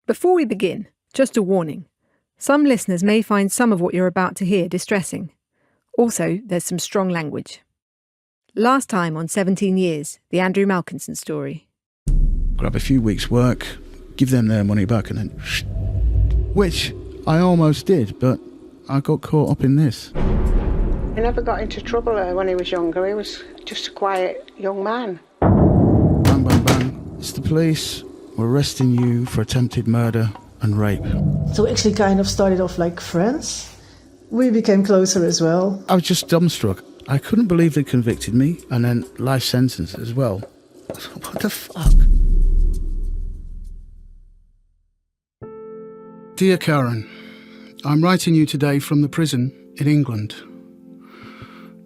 Before we begin, just a warning. Some listeners may find some of what you're about to hear distressing. Also, there's some strong language. Last time on 17 Years, the Andrew Malkinson story. Grab a few weeks' work, give them their money back and then... Which I almost did, but I got caught up in this. He never got into trouble when he was younger. He was just a quiet young man. Bang, bang, bang. It's the police. We're arresting you for attempted murder and rape. So we actually kind of started off like friends. We became closer as well. I was just dumbstruck. I couldn't believe they convicted me, and then life sentence as well. What the fuck? Dear Karen, I'm writing you today from the prison in England.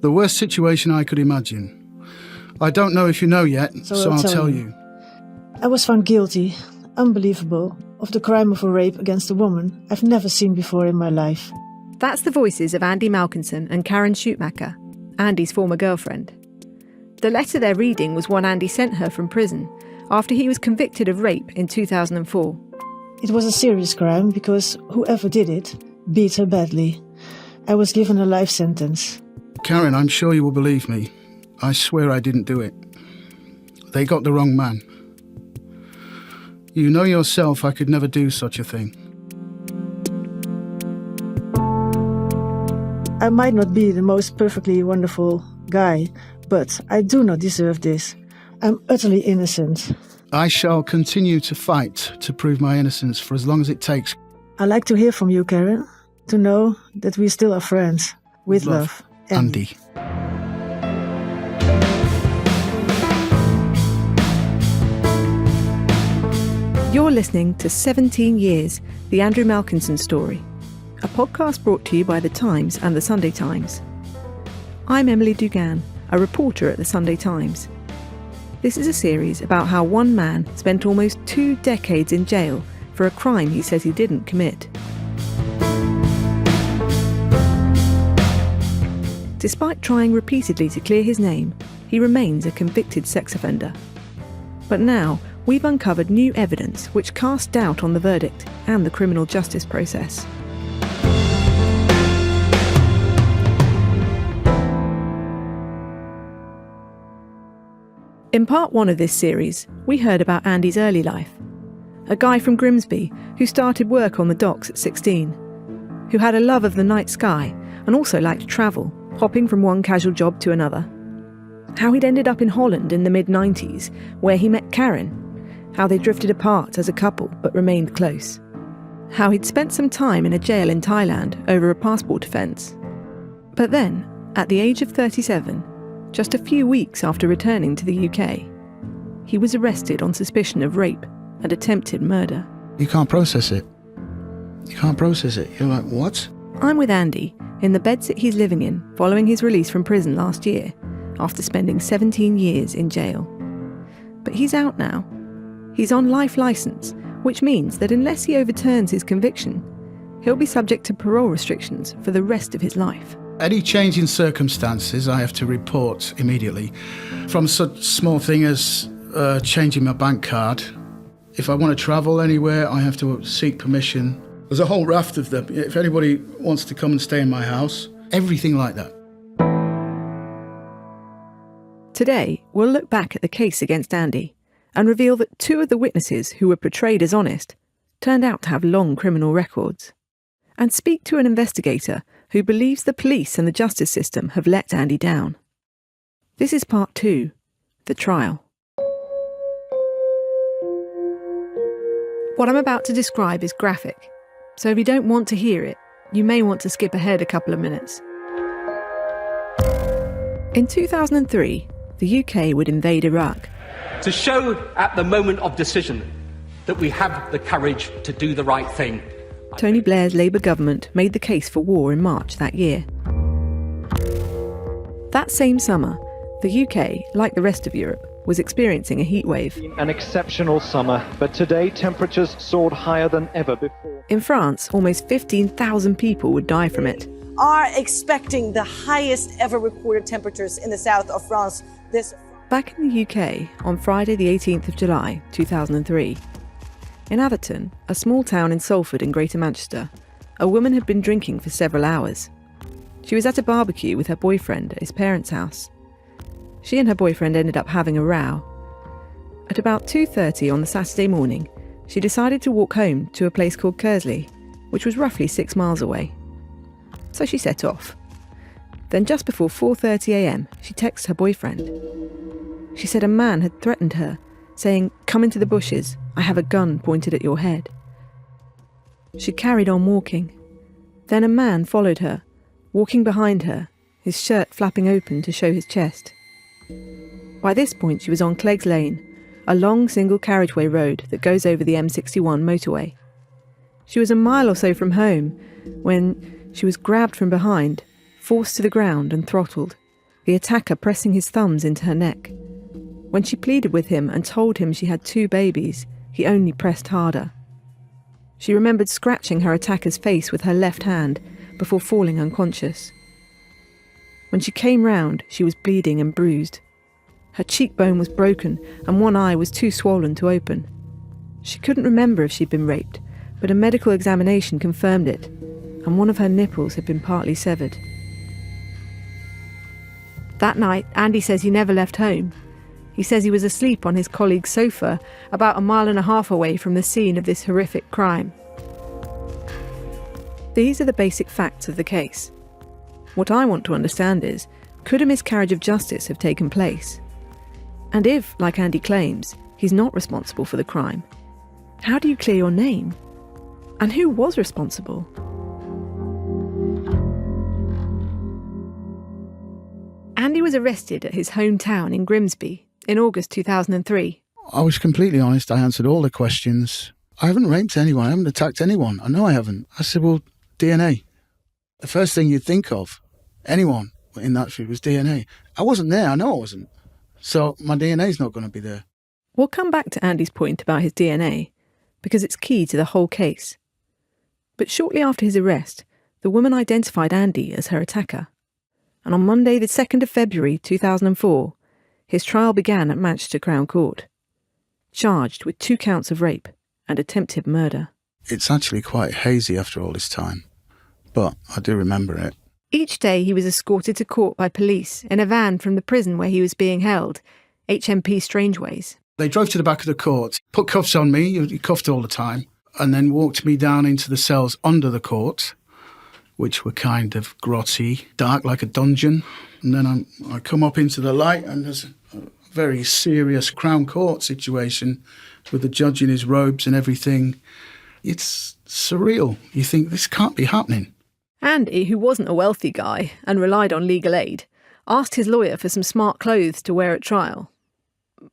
The worst situation I could imagine. I don't know if you know yet, so I'll tell you. I was found guilty, unbelievable, of the crime of a rape against a woman I've never seen before in my life. That's the voices of Andy Malkinson and Karen Schumacher, Andy's former girlfriend. The letter they're reading was one Andy sent her from prison after he was convicted of rape in 2004. It was a serious crime because whoever did it beat her badly. I was given a life sentence. Karen, I'm sure you will believe me. I swear I didn't do it. They got the wrong man. You know yourself I could never do such a thing. I might not be the most perfectly wonderful guy, but I do not deserve this. I'm utterly innocent. I shall continue to fight to prove my innocence for as long as it takes. I'd like to hear from you, Karen, to know that we still are friends. With love, Andy. You're listening to 17 Years, the Andrew Malkinson story, a podcast brought to you by The Times and The Sunday Times. I'm Emily Dugan, a reporter at The Sunday Times. This is a series about how one man spent almost 2 decades in jail for a crime he says he didn't commit. Despite trying repeatedly to clear his name, he remains a convicted sex offender. But now, we've uncovered new evidence which casts doubt on the verdict and the criminal justice process. In part 1 of this series, we heard about Andy's early life. A guy from Grimsby who started work on the docks at 16, who had a love of the night sky and also liked to travel, hopping from one casual job to another. How he'd ended up in Holland in the mid-90s, where he met Karen. How they drifted apart as a couple but remained close. How he'd spent some time in a jail in Thailand over a passport offence. But then, at the age of 37, just a few weeks after returning to the UK, he was arrested on suspicion of rape and attempted murder. You can't process it. You can't process it. You're like, what? I'm with Andy in the bedsit he's living in following his release from prison last year after spending 17 years in jail. But he's out now. He's on life licence, which means that unless he overturns his conviction, he'll be subject to parole restrictions for the rest of his life. Any change in circumstances I have to report immediately, from such small thing as changing my bank card. If I want to travel anywhere, I have to seek permission. There's a whole raft of them. If anybody wants to come and stay in my house, everything like that. Today, we'll look back at the case against Andy and reveal that 2 of the witnesses who were portrayed as honest turned out to have long criminal records, and speak to an investigator who believes the police and the justice system have let Andy down. This is part 2, the trial. What I'm about to describe is graphic, so if you don't want to hear it, you may want to skip ahead a couple of minutes. In 2003, the UK would invade Iraq. To show at the moment of decision that we have the courage to do the right thing. Tony Blair's Labour government made the case for war in March that year. That same summer, the UK, like the rest of Europe, was experiencing a heatwave. An exceptional summer, but today temperatures soared higher than ever before. In France, almost 15,000 people would die from it. Are expecting the highest ever recorded temperatures in the south of France this... Back in the UK, on Friday the 18th of July, 2003, In Atherton, a small town in Salford in Greater Manchester, a woman had been drinking for several hours. She was at a barbecue with her boyfriend at his parents' house. She and her boyfriend ended up having a row. At about 2:30 on the Saturday morning, she decided to walk home to a place called Kersley, which was roughly 6 miles away. So she set off. Then just before 4:30 a.m, she texted her boyfriend. She said a man had threatened her, saying, "Come into the bushes, I have a gun pointed at your head." She carried on walking. Then a man followed her, walking behind her, his shirt flapping open to show his chest. By this point she was on Cleggs Lane, a long single carriageway road that goes over the M61 motorway. She was a mile or so from home when she was grabbed from behind, forced to the ground and throttled, the attacker pressing his thumbs into her neck. When she pleaded with him and told him she had 2 babies, he only pressed harder. She remembered scratching her attacker's face with her left hand before falling unconscious. When she came round, she was bleeding and bruised. Her cheekbone was broken and one eye was too swollen to open. She couldn't remember if she'd been raped, but a medical examination confirmed it, and one of her nipples had been partly severed. That night, Andy says he never left home. He says he was asleep on his colleague's sofa about 1.5 miles away from the scene of this horrific crime. These are the basic facts of the case. What I want to understand is, could a miscarriage of justice have taken place? And if, like Andy claims, he's not responsible for the crime, how do you clear your name? And who was responsible? Andy was arrested at his hometown in Grimsby in August 2003. I was completely honest. I answered all the questions. I haven't raped anyone. I haven't attacked anyone. I know I haven't. I said, well, DNA. The first thing you'd think of, anyone in that field, was DNA. I wasn't there. I know I wasn't. So my DNA's not going to be there. We'll come back to Andy's point about his DNA, because it's key to the whole case. But shortly after his arrest, the woman identified Andy as her attacker. And on Monday, the 2nd of February 2004, his trial began at Manchester Crown Court, charged with 2 counts of rape and attempted murder. It's actually quite hazy after all this time, but I do remember it. Each day he was escorted to court by police in a van from the prison where he was being held, HMP Strangeways. They drove to the back of the court, put cuffs on me, you cuffed all the time, and then walked me down into the cells under the court, which were kind of grotty, dark like a dungeon. And then I come up into the light and there's a very serious Crown Court situation with the judge in his robes and everything. It's surreal. You think, this can't be happening. Andy, who wasn't a wealthy guy and relied on legal aid, asked his lawyer for some smart clothes to wear at trial.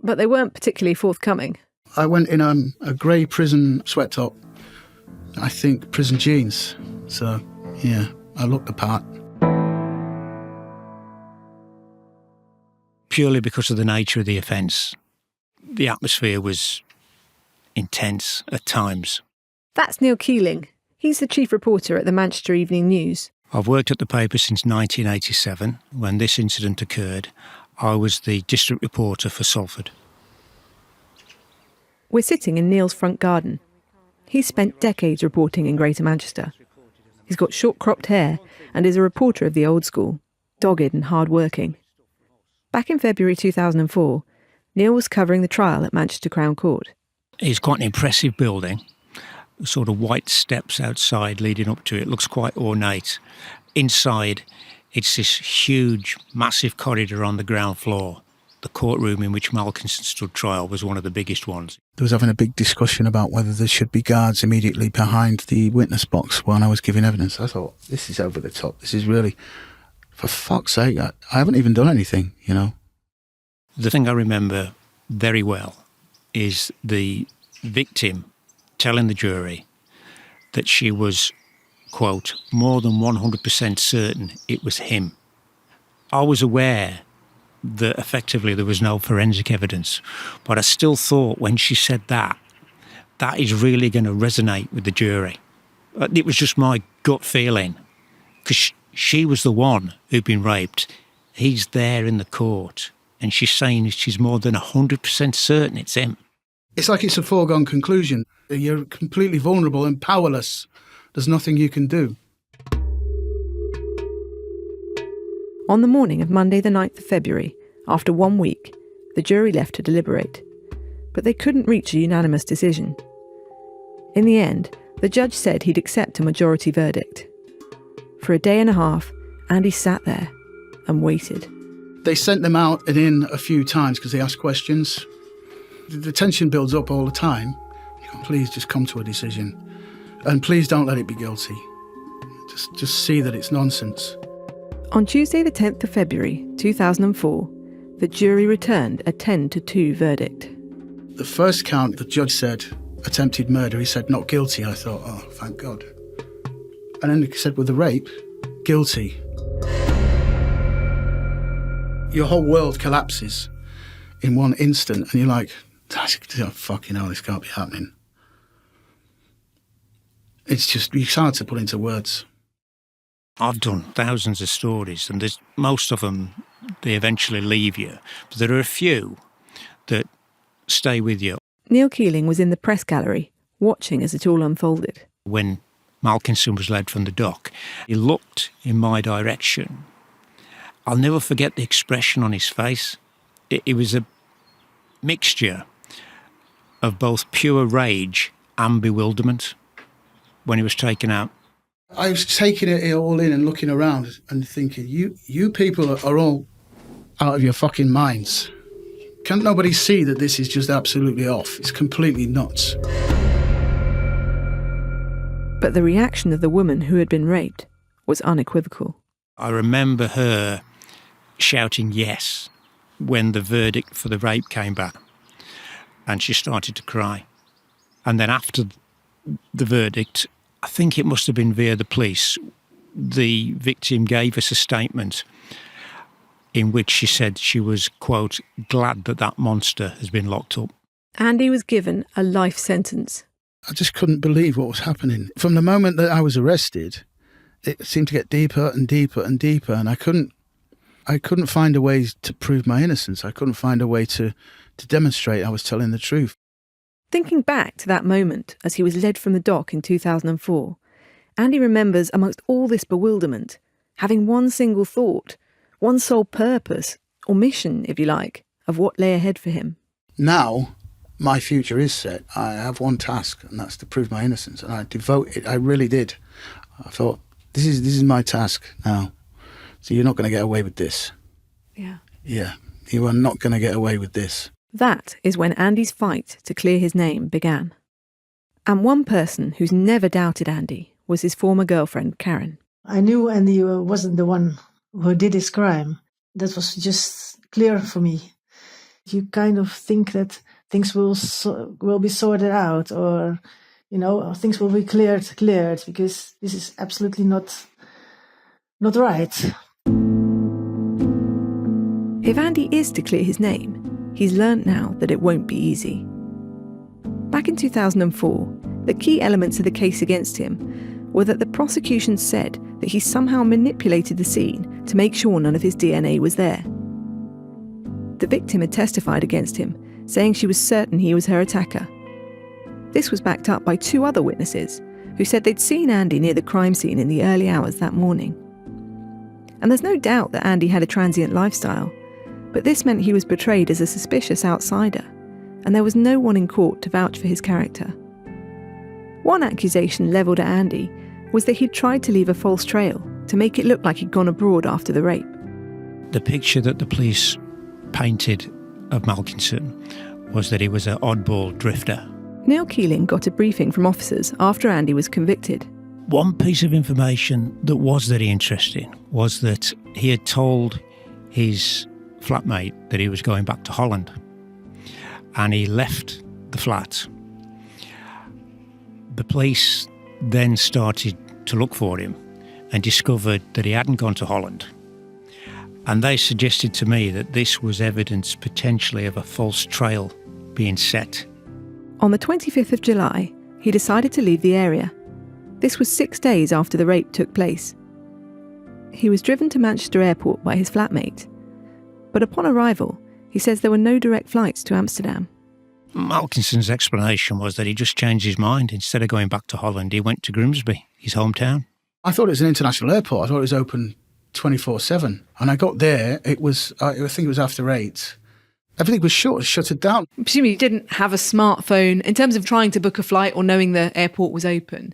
But they weren't particularly forthcoming. I went in a grey prison sweat top, I think prison jeans. So, yeah, I looked the part. Purely because of the nature of the offence, the atmosphere was intense at times. That's Neil Keeling. He's the chief reporter at the Manchester Evening News. I've worked at the paper since 1987. When this incident occurred, I was the district reporter for Salford. We're sitting in Neil's front garden. He's spent decades reporting in Greater Manchester. He's got short cropped hair and is a reporter of the old school, dogged and hard-working. Back in February 2004, Neil was covering the trial at Manchester Crown Court. It's quite an impressive building. Sort of white steps outside leading up to it. It looks quite ornate. Inside, it's this huge, massive corridor on the ground floor. The courtroom in which Malkinson stood trial was one of the biggest ones. There was having a big discussion about whether there should be guards immediately behind the witness box when I was giving evidence. I thought, this is over the top. This is really, for fuck's sake, I haven't even done anything, you know. The thing I remember very well is the victim telling the jury that she was, quote, more than 100% certain it was him. I was aware that effectively there was no forensic evidence, but I still thought when she said that is really going to resonate with the jury. It was just my gut feeling, because she was the one who'd been raped. He's there in the court, and she's saying she's more than 100% certain it's him. It's like it's a foregone conclusion. You're completely vulnerable and powerless. There's nothing you can do. On the morning of Monday the 9th of February, after 1 week, the jury left to deliberate. But they couldn't reach a unanimous decision. In the end, the judge said he'd accept a majority verdict. For a day and a half, Andy sat there and waited. They sent them out and in a few times because they asked questions. The tension builds up all the time. Please just come to a decision. And please don't let it be guilty. Just see that it's nonsense. On Tuesday the 10th of February 2004, the jury returned a 10-2 verdict. The first count, the judge said attempted murder. He said not guilty. I thought, oh, thank God. And then he said with the rape, guilty. Your whole world collapses in one instant, and you're like, oh, fucking hell, this can't be happening. It's hard to put into words. I've done thousands of stories, and there's most of them, they eventually leave you. But there are a few that stay with you. Neil Keeling was in the press gallery, watching as it all unfolded. When Malkinson was led from the dock, he looked in my direction. I'll never forget the expression on his face. It was a mixture of both pure rage and bewilderment when he was taken out. I was taking it all in and looking around and thinking, you people are all out of your fucking minds. Can't nobody see that this is just absolutely off? It's completely nuts. But the reaction of the woman who had been raped was unequivocal. I remember her shouting yes when the verdict for the rape came back, and she started to cry. And then after the verdict, I think it must have been via the police, the victim gave us a statement in which she said she was, quote, glad that monster has been locked up. Andy was given a life sentence. I just couldn't believe what was happening. From the moment that I was arrested, it seemed to get deeper and deeper and deeper, and I couldn't find a way to prove my innocence. I couldn't find a way to demonstrate I was telling the truth. Thinking back to that moment as he was led from the dock in 2004, Andy remembers, amongst all this bewilderment, having one single thought, one sole purpose, or mission, if you like, of what lay ahead for him. Now, my future is set. I have one task, and that's to prove my innocence. And I devote it. I really did. I thought, this is my task now. So you're not going to get away with this. Yeah. Yeah, you are not going to get away with this. That is when Andy's fight to clear his name began. And one person who's never doubted Andy was his former girlfriend, Karen. I knew Andy wasn't the one who did his crime. That was just clear for me. You kind of think that things will be sorted out, or, things will be cleared, because this is absolutely not right. If Andy is to clear his name, he's learnt now that it won't be easy. Back in 2004, the key elements of the case against him were that the prosecution said that he somehow manipulated the scene to make sure none of his DNA was there. The victim had testified against him, saying she was certain he was her attacker. This was backed up by 2 other witnesses who said they'd seen Andy near the crime scene in the early hours that morning. And there's no doubt that Andy had a transient lifestyle, but this meant he was portrayed as a suspicious outsider, and there was no one in court to vouch for his character. One accusation levelled at Andy was that he'd tried to leave a false trail to make it look like he'd gone abroad after the rape. The picture that the police painted of Malkinson was that he was an oddball drifter. Neil Keeling got a briefing from officers after Andy was convicted. One piece of information that was very interesting was that he had told his flatmate that he was going back to Holland, and he left the flat. The police then started to look for him and discovered that he hadn't gone to Holland. And they suggested to me that this was evidence potentially of a false trail being set. On the 25th of July, he decided to leave the area. This was 6 days after the rape took place. He was driven to Manchester Airport by his flatmate, but upon arrival, he says there were no direct flights to Amsterdam. Malkinson's explanation was that he just changed his mind. Instead of going back to Holland, he went to Grimsby, his hometown. I thought it was an international airport. I thought it was open 24/7. And I got there, I think it was after 8. Everything was shuttered down. Presumably you didn't have a smartphone in terms of trying to book a flight or knowing the airport was open.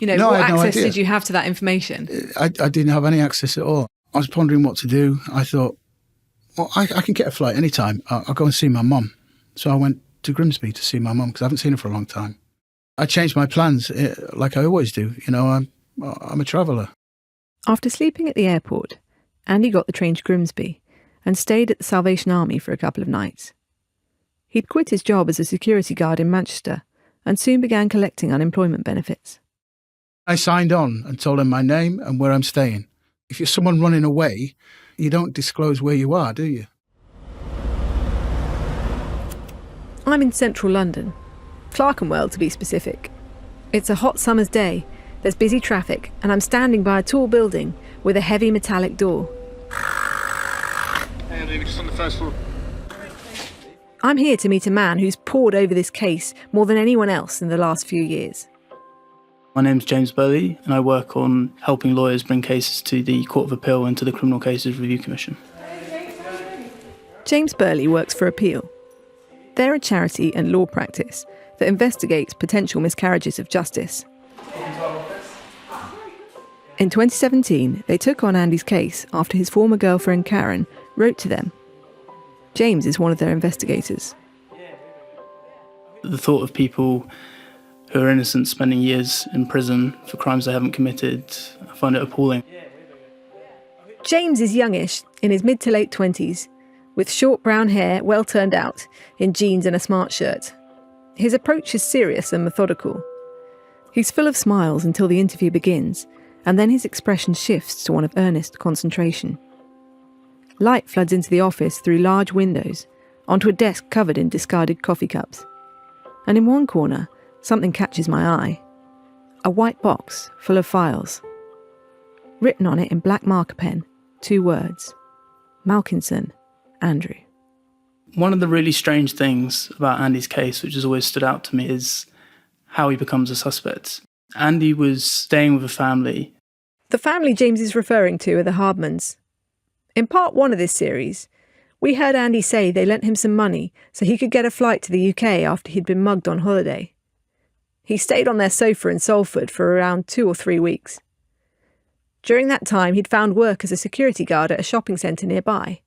No, what I had no access idea. did you have to that information? I didn't have any access at all. I was pondering what to do. I thought, well, I can get a flight anytime. I'll go and see my mum. So I went to Grimsby to see my mum because I haven't seen her for a long time. I changed my plans like I always do. I'm a traveller. After sleeping at the airport, Andy got the train to Grimsby and stayed at the Salvation Army for a couple of nights. He'd quit his job as a security guard in Manchester and soon began collecting unemployment benefits. I signed on and told them my name and where I'm staying. If you're someone running away, you don't disclose where you are, do you? I'm in central London, Clerkenwell to be specific. It's a hot summer's day, there's busy traffic, and I'm standing by a tall building with a heavy metallic door. Andy, just on the first floor. I'm here to meet a man who's pored over this case more than anyone else in the last few years. My name's James Burley, and I work on helping lawyers bring cases to the Court of Appeal and to the Criminal Cases Review Commission. James Burley works for Appeal. They're a charity and law practice that investigates potential miscarriages of justice. In 2017, they took on Andy's case after his former girlfriend Karen wrote to them. James is one of their investigators. The thought of people who are innocent spending years in prison for crimes they haven't committed, I find it appalling. James is youngish, in his mid to late 20s, with short brown hair, well turned out, in jeans and a smart shirt. His approach is serious and methodical. He's full of smiles until the interview begins, and then his expression shifts to one of earnest concentration. Light floods into the office through large windows, onto a desk covered in discarded coffee cups. And in one corner, something catches my eye. A white box full of files. Written on it in black marker pen, 2 words. Malkinson, Andrew. One of the really strange things about Andy's case, which has always stood out to me, is how he becomes a suspect. Andy was staying with a family. The family James is referring to are the Hardmans. In part 1 of this series, we heard Andy say they lent him some money so he could get a flight to the UK after he'd been mugged on holiday. He stayed on their sofa in Salford for around 2 or 3 weeks. During that time, he'd found work as a security guard at a shopping centre nearby.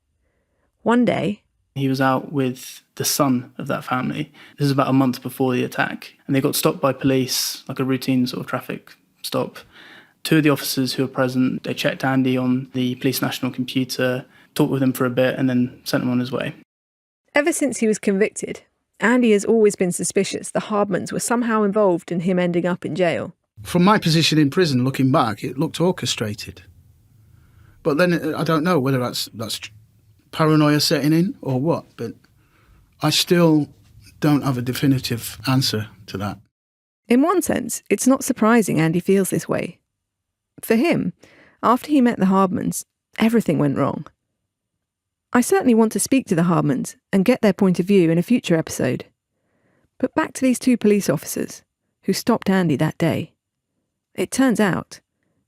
One day, he was out with the son of that family. This is about a month before the attack. And they got stopped by police, like a routine sort of traffic stop. 2 of the officers who were present, they checked Andy on the police national computer, talked with him for a bit, and then sent him on his way. Ever since he was convicted, Andy has always been suspicious the Hardmans were somehow involved in him ending up in jail. From my position in prison, looking back, it looked orchestrated. But then I don't know whether that's paranoia setting in or what, but I still don't have a definitive answer to that. In one sense, it's not surprising Andy feels this way. For him, after he met the Hardmans, everything went wrong. I certainly want to speak to the Hardmans and get their point of view in a future episode. But back to these 2 police officers who stopped Andy that day. It turns out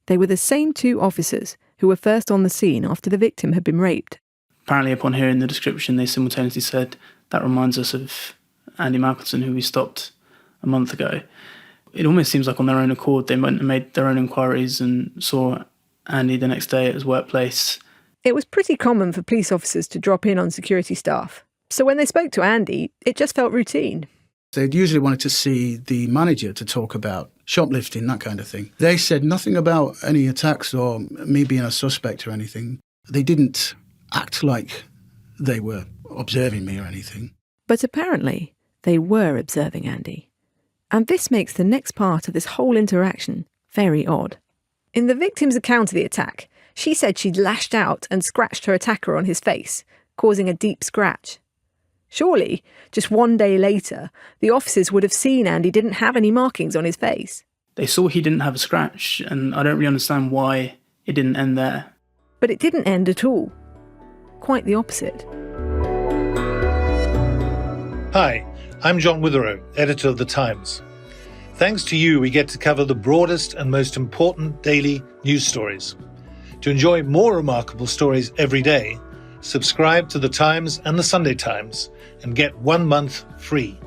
they were the same 2 officers who were first on the scene after the victim had been raped. Apparently, upon hearing the description, they simultaneously said, that reminds us of Andy Malkinson, who we stopped a month ago. It almost seems like on their own accord, they went and made their own inquiries and saw Andy the next day at his workplace. It was pretty common for police officers to drop in on security staff. So when they spoke to Andy, it just felt routine. They'd usually wanted to see the manager to talk about shoplifting, that kind of thing. They said nothing about any attacks or me being a suspect or anything. They didn't act like they were observing me or anything. But apparently, they were observing Andy. And this makes the next part of this whole interaction very odd. In the victim's account of the attack, she said she'd lashed out and scratched her attacker on his face, causing a deep scratch. Surely, just one day later, the officers would have seen Andy didn't have any markings on his face. They saw he didn't have a scratch, and I don't really understand why it didn't end there. But it didn't end at all. Quite the opposite. Hi, I'm John Witherow, editor of The Times. Thanks to you, we get to cover the broadest and most important daily news stories. To enjoy more remarkable stories every day, subscribe to The Times and The Sunday Times and get 1 month free.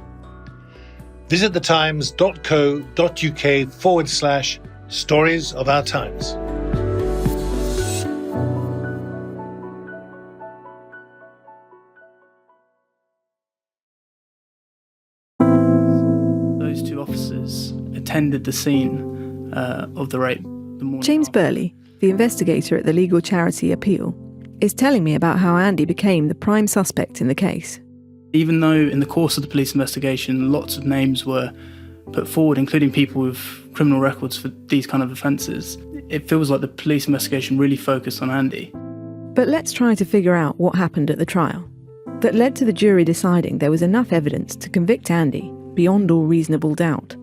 Visit thetimes.co.uk/stories of our times. Those two officers attended the scene of the rape the morning James after. Burley, the investigator at the legal charity Appeal, is telling me about how Andy became the prime suspect in the case. Even though in the course of the police investigation lots of names were put forward, including people with criminal records for these kind of offences, it feels like the police investigation really focused on Andy. But let's try to figure out what happened at the trial that led to the jury deciding there was enough evidence to convict Andy beyond all reasonable doubt.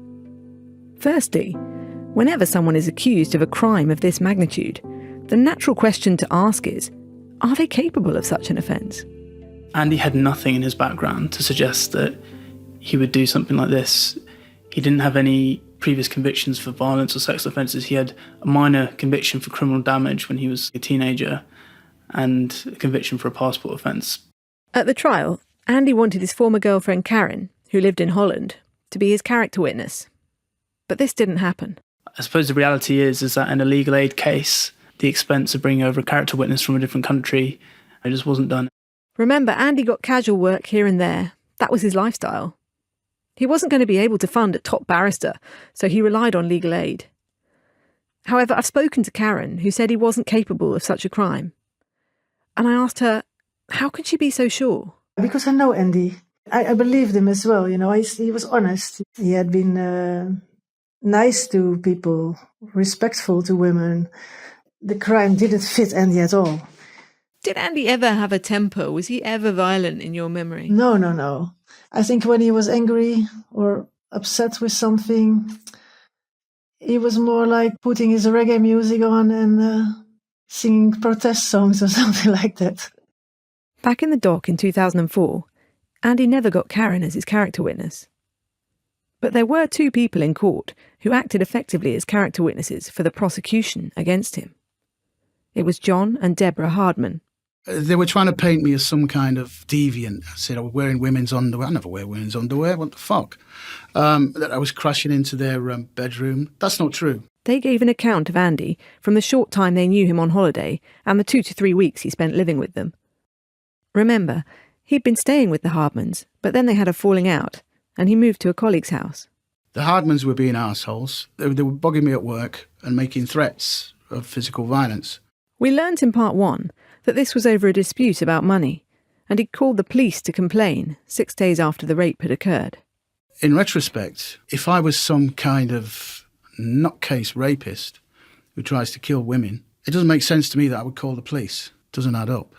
Firstly, whenever someone is accused of a crime of this magnitude, the natural question to ask is, are they capable of such an offence? Andy had nothing in his background to suggest that he would do something like this. He didn't have any previous convictions for violence or sex offences. He had a minor conviction for criminal damage when he was a teenager and a conviction for a passport offence. At the trial, Andy wanted his former girlfriend Karen, who lived in Holland, to be his character witness. But this didn't happen. I suppose the reality is that in a legal aid case, the expense of bringing over a character witness from a different country, it just wasn't done. Remember, Andy got casual work here and there. That was his lifestyle. He wasn't going to be able to fund a top barrister, so he relied on legal aid. However, I've spoken to Karen, who said he wasn't capable of such a crime. And I asked her, how could she be so sure? Because I know Andy. I believed him as well. You know, he was honest. He had been nice to people, respectful to women. The crime didn't fit Andy at all. Did Andy ever have a temper? Was he ever violent in your memory? No. I think when he was angry or upset with something, he was more like putting his reggae music on and singing protest songs or something like that. Back in the dock in 2004, Andy never got Karen as his character witness. But there were two people in court who acted effectively as character witnesses for the prosecution against him. It was John and Deborah Hardman. They were trying to paint me as some kind of deviant. I said I was wearing women's underwear. I never wear women's underwear. What the fuck? That I was crashing into their bedroom. That's not true. They gave an account of Andy from the short time they knew him on holiday and the 2 to 3 weeks he spent living with them. Remember, he'd been staying with the Hardmans, but then they had a falling out, and he moved to a colleague's house. The Hardmans were being assholes. They were bugging me at work and making threats of physical violence. We learnt in part 1 that this was over a dispute about money, and he'd called the police to complain 6 days after the rape had occurred. In retrospect, if I was some kind of nutcase rapist who tries to kill women, it doesn't make sense to me that I would call the police. It doesn't add up.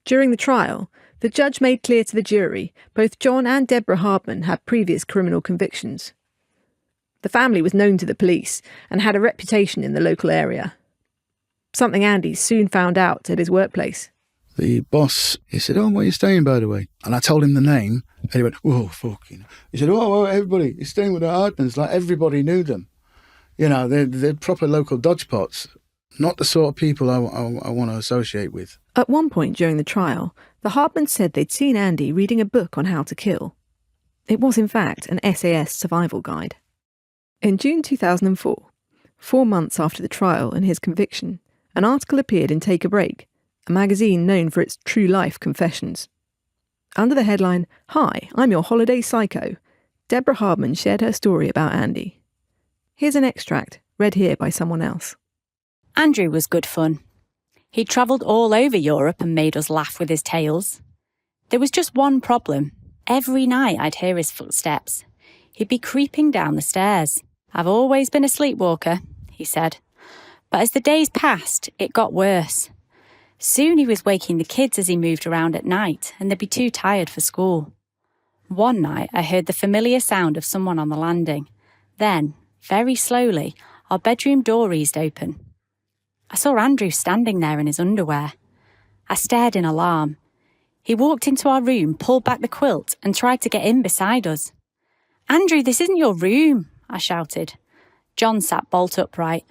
During the trial, the judge made clear to the jury both John and Deborah Hardman had previous criminal convictions. The family was known to the police and had a reputation in the local area. Something Andy soon found out at his workplace. The boss, he said, "Oh, where are you staying, by the way?" And I told him the name, and he went, "Whoa, fucking." He said, "Oh, everybody, he's staying with the Hardmans." Like, everybody knew them. You know, they're proper local dodgepots. Not the sort of people I want to associate with. At one point during the trial, the Hardmans said they'd seen Andy reading a book on how to kill. It was, in fact, an SAS survival guide. In June 2004, 4 months after the trial and his conviction, an article appeared in Take a Break, a magazine known for its true-life confessions. Under the headline, "Hi, I'm your holiday psycho," Deborah Hardman shared her story about Andy. Here's an extract, read here by someone else. Andrew was good fun. He travelled all over Europe and made us laugh with his tales. There was just one problem. Every night I'd hear his footsteps. He'd be creeping down the stairs. "I've always been a sleepwalker," he said. But as the days passed, it got worse. Soon he was waking the kids as he moved around at night, and they'd be too tired for school. One night I heard the familiar sound of someone on the landing. Then, very slowly, our bedroom door eased open. I saw Andrew standing there in his underwear. I stared in alarm. He walked into our room, pulled back the quilt and tried to get in beside us. "Andrew, this isn't your room," I shouted. John sat bolt upright.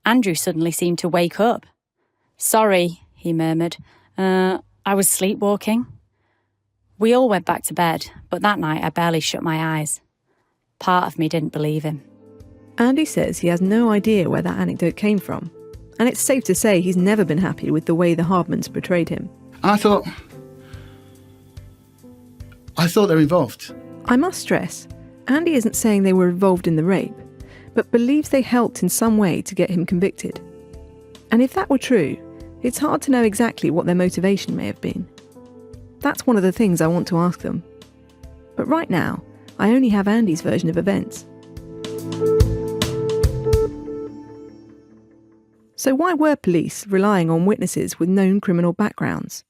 Andrew suddenly seemed to wake up. "Sorry," he murmured. I was sleepwalking." We all went back to bed, but that night I barely shut my eyes. Part of me didn't believe him. Andy says he has no idea where that anecdote came from, and it's safe to say he's never been happy with the way the Hardmans portrayed him. I thought they're involved. I must stress, Andy isn't saying they were involved in the rape, but believes they helped in some way to get him convicted. And if that were true, it's hard to know exactly what their motivation may have been. That's one of the things I want to ask them. But right now, I only have Andy's version of events. So why were police relying on witnesses with known criminal backgrounds?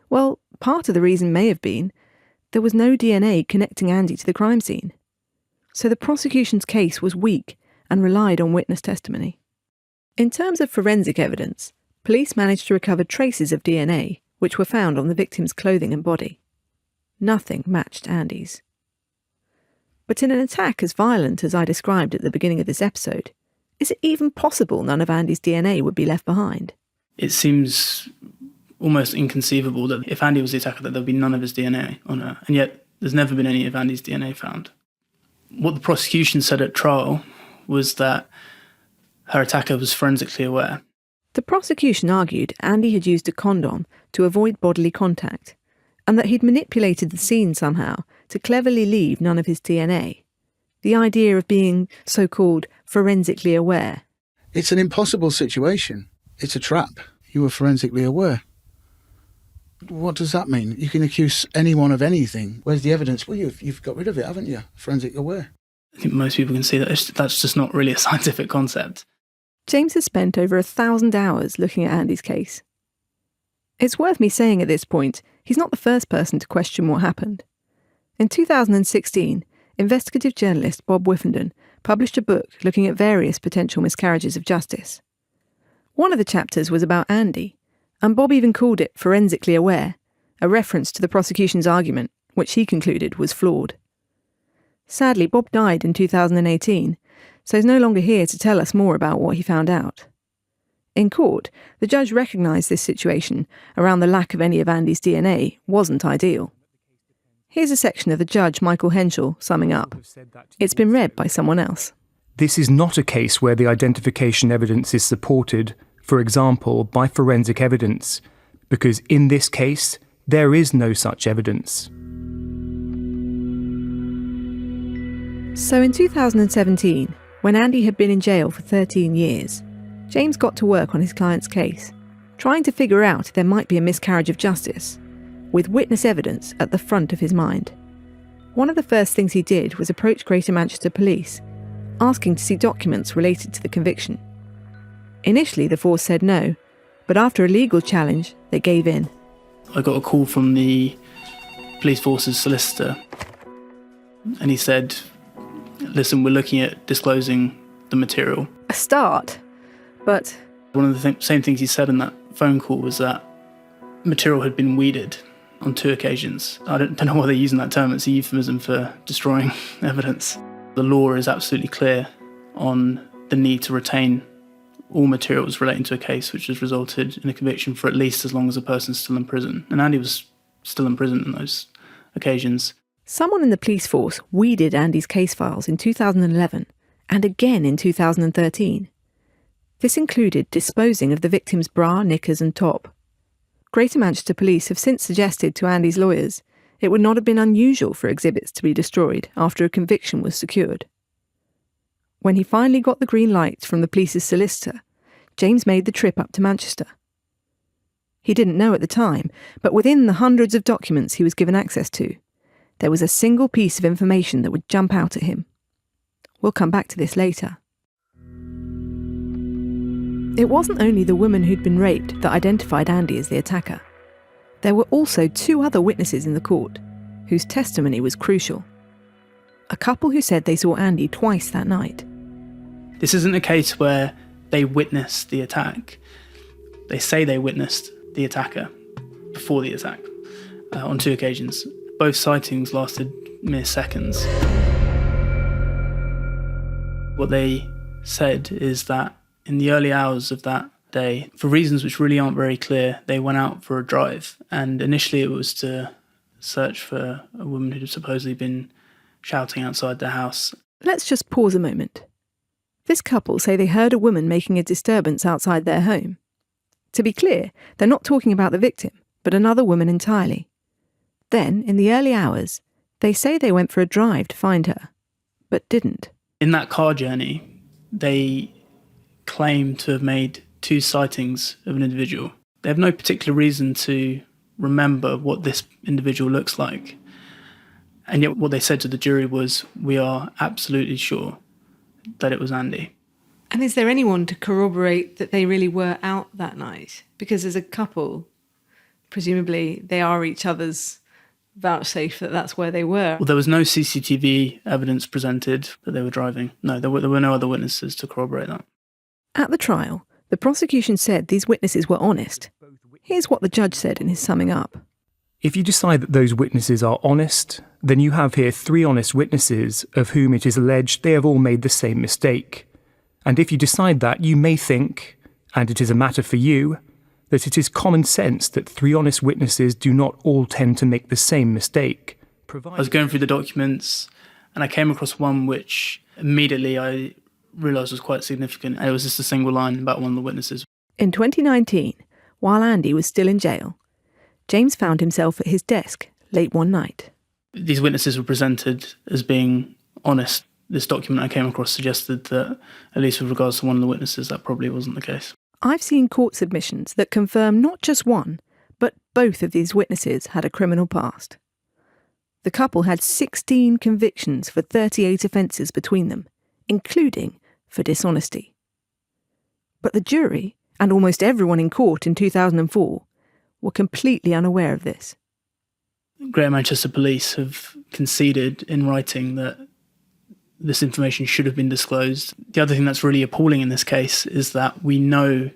Well, part of the reason may have been there was no DNA connecting Andy to the crime scene. So the prosecution's case was weak and relied on witness testimony. In terms of forensic evidence, police managed to recover traces of DNA, which were found on the victim's clothing and body. Nothing matched Andy's. But in an attack as violent as I described at the beginning of this episode, is it even possible none of Andy's DNA would be left behind? It seems almost inconceivable that if Andy was the attacker, that there'd be none of his DNA on her, and yet there's never been any of Andy's DNA found. What the prosecution said at trial was that her attacker was forensically aware. The prosecution argued Andy had used a condom to avoid bodily contact, and that he'd manipulated the scene somehow to cleverly leave none of his DNA. The idea of being so-called forensically aware. It's an impossible situation. It's a trap. You were forensically aware. What does that mean? You can accuse anyone of anything. Where's the evidence? Well, you've got rid of it, haven't you? Forensic aware. I think most people can see that that's just not really a scientific concept. James has spent over 1,000 hours looking at Andy's case. It's worth me saying at this point, he's not the first person to question what happened. In 2016, investigative journalist Bob Whiffenden published a book looking at various potential miscarriages of justice. One of the chapters was about Andy, and Bob even called it forensically aware, a reference to the prosecution's argument, which he concluded was flawed. Sadly, Bob died in 2018, so he's no longer here to tell us more about what he found out. In court, the judge recognised this situation around the lack of any of Andy's DNA wasn't ideal. Here's a section of the judge, Michael Henschel, summing up. It's been read by someone else. This is not a case where the identification evidence is supported, for example, by forensic evidence, because in this case, there is no such evidence. So in 2017, when Andy had been in jail for 13 years, James got to work on his client's case, trying to figure out if there might be a miscarriage of justice, with witness evidence at the front of his mind. One of the first things he did was approach Greater Manchester Police, asking to see documents related to the conviction. Initially, the force said no, but after a legal challenge, they gave in. I got a call from the police force's solicitor, and he said, "Listen, we're looking at disclosing the material." A start, but... One of the same things he said in that phone call was that material had been weeded on 2 occasions. I don't know why they're using that term. It's a euphemism for destroying evidence. The law is absolutely clear on the need to retain all materials relating to a case which has resulted in a conviction for at least as long as a person's still in prison. And Andy was still in prison on those occasions. Someone in the police force weeded Andy's case files in 2011 and again in 2013. This included disposing of the victim's bra, knickers and top. Greater Manchester Police have since suggested to Andy's lawyers it would not have been unusual for exhibits to be destroyed after a conviction was secured. When he finally got the green light from the police's solicitor, James made the trip up to Manchester. He didn't know at the time, but within the hundreds of documents he was given access to, there was a single piece of information that would jump out at him. We'll come back to this later. It wasn't only the woman who'd been raped that identified Andy as the attacker. There were also 2 other witnesses in the court, whose testimony was crucial. A couple who said they saw Andy twice that night. This isn't a case where they witnessed the attack. They say they witnessed the attacker before the attack. on 2 occasions. Both sightings lasted mere seconds. What they said is that in the early hours of that day, for reasons which really aren't very clear, they went out for a drive. And initially it was to search for a woman who had supposedly been shouting outside their house. Let's just pause a moment. This couple say they heard a woman making a disturbance outside their home. To be clear, they're not talking about the victim, but another woman entirely. Then, in the early hours, they say they went for a drive to find her, but didn't. In that car journey, they claim to have made 2 sightings of an individual. They have no particular reason to remember what this individual looks like. And yet what they said to the jury was, we are absolutely sure that it was Andy. And is there anyone to corroborate that they really were out that night? Because as a couple, presumably they are each other's vouchsafe that that's where they were. Well, there was no CCTV evidence presented that they were driving. No, there were no other witnesses to corroborate that. At the trial, the prosecution said these witnesses were honest. Here's what the judge said in his summing up. If you decide that those witnesses are honest, then you have here 3 honest witnesses of whom it is alleged they have all made the same mistake. And if you decide that, you may think, and it is a matter for you, that it is common sense that 3 honest witnesses do not all tend to make the same mistake. I was going through the documents and I came across one which immediately I realised was quite significant. It was just a single line about one of the witnesses. In 2019, while Andy was still in jail, James found himself at his desk late one night. These witnesses were presented as being honest. This document I came across suggested that, at least with regards to one of the witnesses, that probably wasn't the case. I've seen court submissions that confirm not just one, but both of these witnesses had a criminal past. The couple had 16 convictions for 38 offences between them, including for dishonesty. But the jury, and almost everyone in court in 2004, were completely unaware of this. Greater Manchester Police have conceded in writing that this information should have been disclosed. The other thing that's really appalling in this case is that we know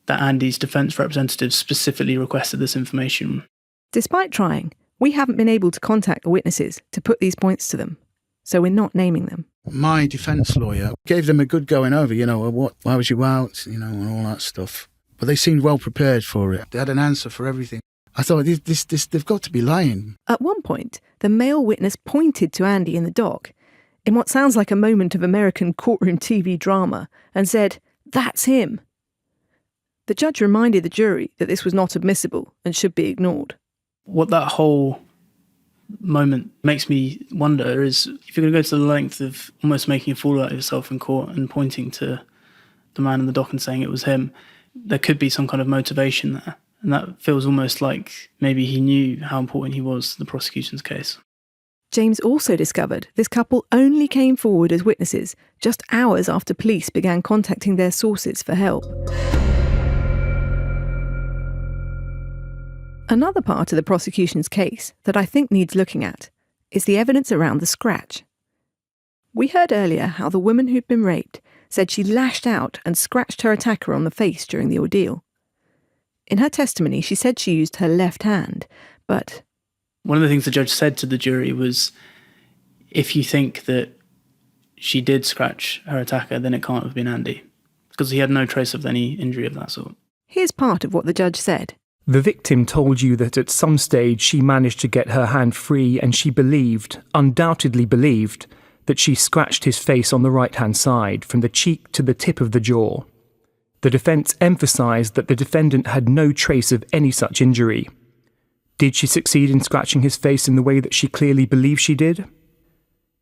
that Andy's defence representative specifically requested this information. Despite trying, we haven't been able to contact the witnesses to put these points to them, so we're not naming them. My defence lawyer gave them a good going over, why was you out, and all that stuff. But they seemed well prepared for it. They had an answer for everything. I thought, they've got to be lying. At one point, the male witness pointed to Andy in the dock, in what sounds like a moment of American courtroom TV drama, and said, "That's him." The judge reminded the jury that this was not admissible and should be ignored. What that whole moment makes me wonder is, if you're going to go to the length of almost making a fool out of yourself in court and pointing to the man in the dock and saying it was him, there could be some kind of motivation there. And that feels almost like maybe he knew how important he was to the prosecution's case. James also discovered this couple only came forward as witnesses just hours after police began contacting their sources for help. Another part of the prosecution's case that I think needs looking at is the evidence around the scratch. We heard earlier how the woman who'd been raped said she lashed out and scratched her attacker on the face during the ordeal. In her testimony, she said she used her left hand, but... One of the things the judge said to the jury was, if you think that she did scratch her attacker, then it can't have been Andy, because he had no trace of any injury of that sort. Here's part of what the judge said. The victim told you that at some stage she managed to get her hand free and she believed, undoubtedly believed, that she scratched his face on the right-hand side from the cheek to the tip of the jaw. The defence emphasised that the defendant had no trace of any such injury. Did she succeed in scratching his face in the way that she clearly believed she did?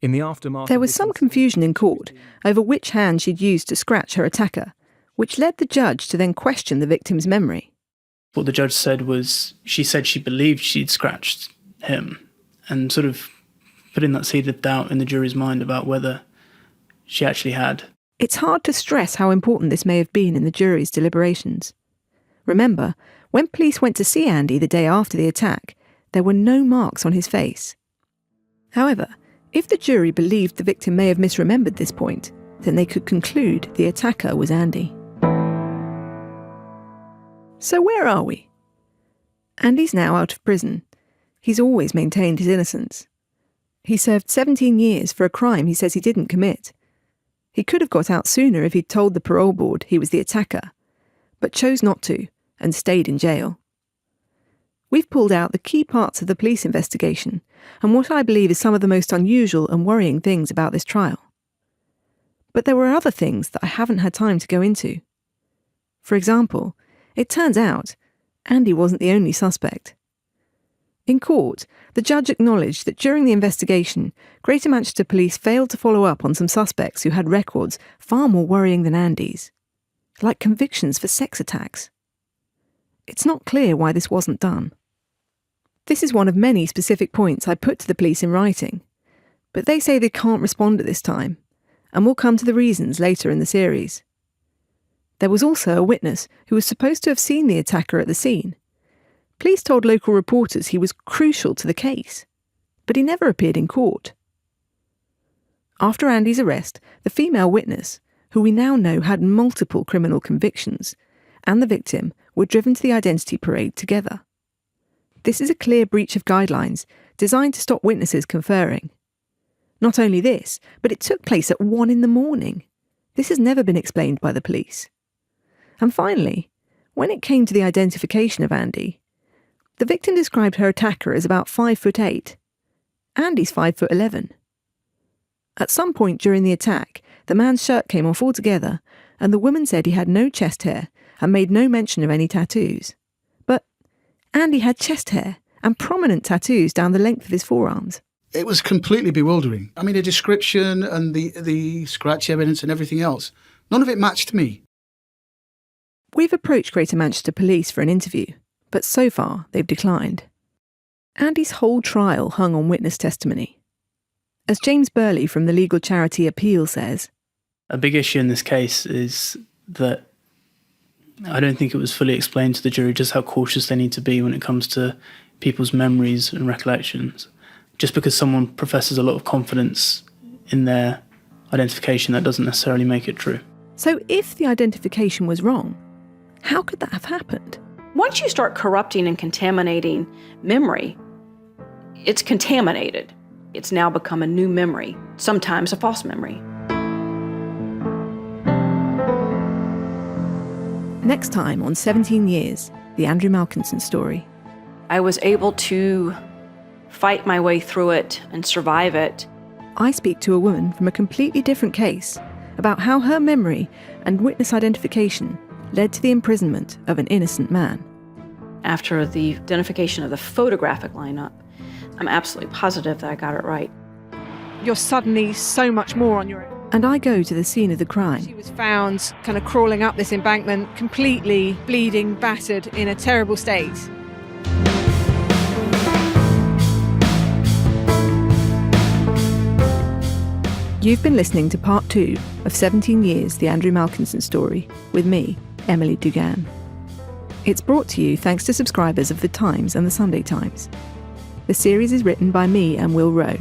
In the aftermath, there was some confusion in court over which hand she'd used to scratch her attacker, which led the judge to then question the victim's memory. What the judge said was, she said she believed she'd scratched him, and sort of putting that seed of doubt in the jury's mind about whether she actually had. It's hard to stress how important this may have been in the jury's deliberations. Remember, when police went to see Andy the day after the attack, there were no marks on his face. However, if the jury believed the victim may have misremembered this point, then they could conclude the attacker was Andy. So where are we? Andy's now out of prison. He's always maintained his innocence. He served 17 years for a crime he says he didn't commit. He could have got out sooner if he'd told the parole board he was the attacker, but chose not to and stayed in jail. We've pulled out the key parts of the police investigation and what I believe is some of the most unusual and worrying things about this trial. But there were other things that I haven't had time to go into. For example, it turns out Andy wasn't the only suspect. In court, the judge acknowledged that during the investigation, Greater Manchester Police failed to follow up on some suspects who had records far more worrying than Andy's, like convictions for sex attacks. It's not clear why this wasn't done. This is one of many specific points I put to the police in writing, but they say they can't respond at this time, and we'll come to the reasons later in the series. There was also a witness who was supposed to have seen the attacker at the scene. Police told local reporters he was crucial to the case, but he never appeared in court. After Andy's arrest, the female witness, who we now know had multiple criminal convictions, and the victim were driven to the identity parade together. This is a clear breach of guidelines designed to stop witnesses conferring. Not only this, but it took place at 1 a.m. This has never been explained by the police. And finally, when it came to the identification of Andy, the victim described her attacker as about 5'8". Andy's 5'11". At some point during the attack, the man's shirt came off altogether, and the woman said he had no chest hair and made no mention of any tattoos. But Andy had chest hair and prominent tattoos down the length of his forearms. It was completely bewildering. I mean, the description and the scratch evidence and everything else, none of it matched me. We've approached Greater Manchester Police for an interview, but so far they've declined. Andy's whole trial hung on witness testimony. As James Burley from the legal charity Appeal says, a big issue in this case is that I don't think it was fully explained to the jury just how cautious they need to be when it comes to people's memories and recollections. Just because someone professes a lot of confidence in their identification, that doesn't necessarily make it true. So if the identification was wrong, how could that have happened? Once you start corrupting and contaminating memory, it's contaminated. It's now become a new memory, sometimes a false memory. Next time on 17 Years, the Andrew Malkinson story. I was able to fight my way through it and survive it. I speak to a woman from a completely different case about how her memory and witness identification led to the imprisonment of an innocent man. After the identification of the photographic lineup, I'm absolutely positive that I got it right. You're suddenly so much more on your own. And I go to the scene of the crime. She was found kind of crawling up this embankment, completely bleeding, battered, in a terrible state. You've been listening to part 2 of 17 Years, the Andrew Malkinson story, with me, Emily Dugan. It's brought to you thanks to subscribers of The Times and The Sunday Times. The series is written by me and Will Rowe.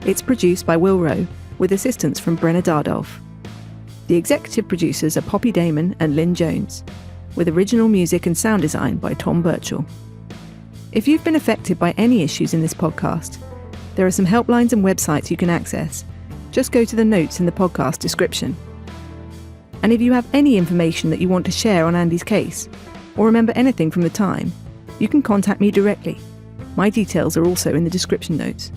It's produced by Will Rowe, with assistance from Brenna Dardolph. The executive producers are Poppy Damon and Lynn Jones, with original music and sound design by Tom Birchall. If you've been affected by any issues in this podcast, there are some helplines and websites you can access. Just go to the notes in the podcast description. And if you have any information that you want to share on Andy's case, or remember anything from the time, you can contact me directly. My details are also in the description notes.